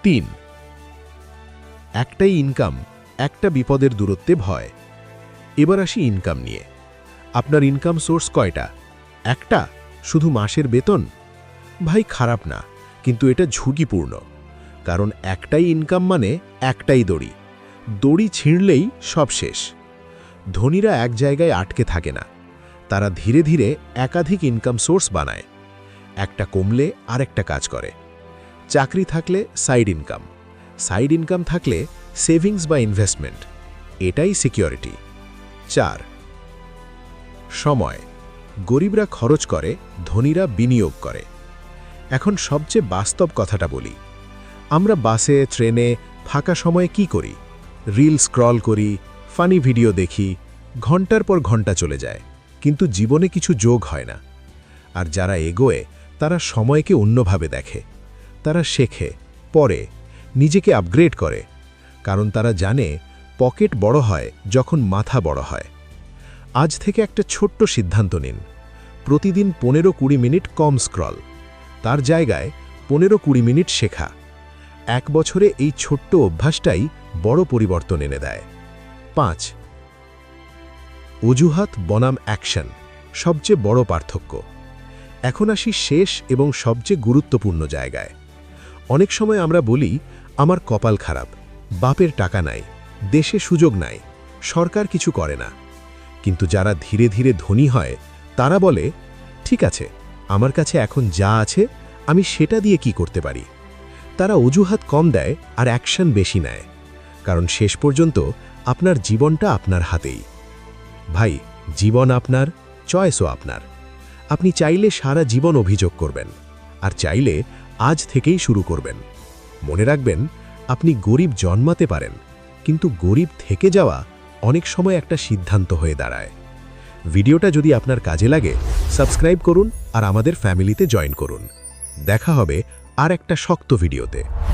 3 একটাই ইনকাম, একটা বিপদের দূরত্বে ভয়। এবার আসি ইনকাম নিয়ে। আপনার ইনকাম সোর্স কয়টা? একটা, শুধু মাসের বেতন? ভাই খারাপ না, কিন্তু এটা ঝুঁকিপূর্ণ। কারণ একটাই ইনকাম মানে একটাই দড়ি। দড়ি ছিঁড়লেই সব শেষ। ধনীরা এক জায়গায় আটকে থাকে না, তারা ধীরে ধীরে একাধিক ইনকাম সোর্স বানায়। একটা কমলে আরেকটা কাজ করে। চাকরি থাকলে সাইড ইনকাম, সাইড ইনকাম থাকলে সেভিংস বা ইনভেস্টমেন্ট, এটাই সিকিউরিটি। 4 সময়। গরিবরা খরচ করে, ধনীরা বিনিয়োগ করে। এখন সবচেয়ে বাস্তব কথাটা বলি। আমরা বাসে, ট্রেনে ফাঁকা সময়ে কি করি? রিল স্ক্রল করি, ফানি ভিডিও দেখি, ঘন্টার পর ঘন্টা চলে যায়, কিন্তু জীবনে কিছু যোগ হয় না। আর যারা এগোয় তারা সময়কে অন্যভাবে দেখে। তারা শেখে, পড়ে, নিজেকে আপগ্রেড করে, কারণ তারা জানে পকেট বড় হয় যখন মাথা বড় হয়। আজ থেকে একটা ছোট্ট সিদ্ধান্ত নিন। প্রতিদিন 15-20 মিনিট কম স্ক্রল, তার জায়গায় 15-20 মিনিট শেখা। 1 বছরে এই ছোট্ট অভ্যাসটাই বড় পরিবর্তন এনে দেয়। 5 অজুহাত বনাম অ্যাকশন, সবচেয়ে বড় পার্থক্য। এখন আসি শেষ এবং সবচেয়ে গুরুত্বপূর্ণ জায়গায়। অনেক সময় আমরা বলি, আমার কপাল খারাপ, বাপের টাকা নাই, দেশে সুযোগ নাই, সরকার কিছু করে না। কিন্তু যারা ধীরে ধীরে ধনী হয় তারা বলে, ঠিক আছে, আমার কাছে এখন যা আছে আমি সেটা দিয়ে কি করতে পারি। তারা অজুহাত কম দেয় আর অ্যাকশন বেশি নেয়, কারণ শেষ পর্যন্ত আপনার জীবনটা আপনার হাতেই। ভাই, জীবন আপনার, চয়েসও আপনার। আপনি চাইলে সারা জীবন অভিযোগ করবেন, আর চাইলে আজ থেকেই শুরু করবেন। মনে রাখবেন, আপনি গরিব জন্মাতে পারেন, কিন্তু গরিব থেকে যাওয়া অনেক সময় একটা সিদ্ধান্ত হয়ে দাঁড়ায়। ভিডিওটা যদি আপনার কাজে লাগে, সাবস্ক্রাইব করুন আর আমাদের ফ্যামিলিতে জয়েন করুন। দেখা হবে আর একটা শক্ত ভিডিওতে।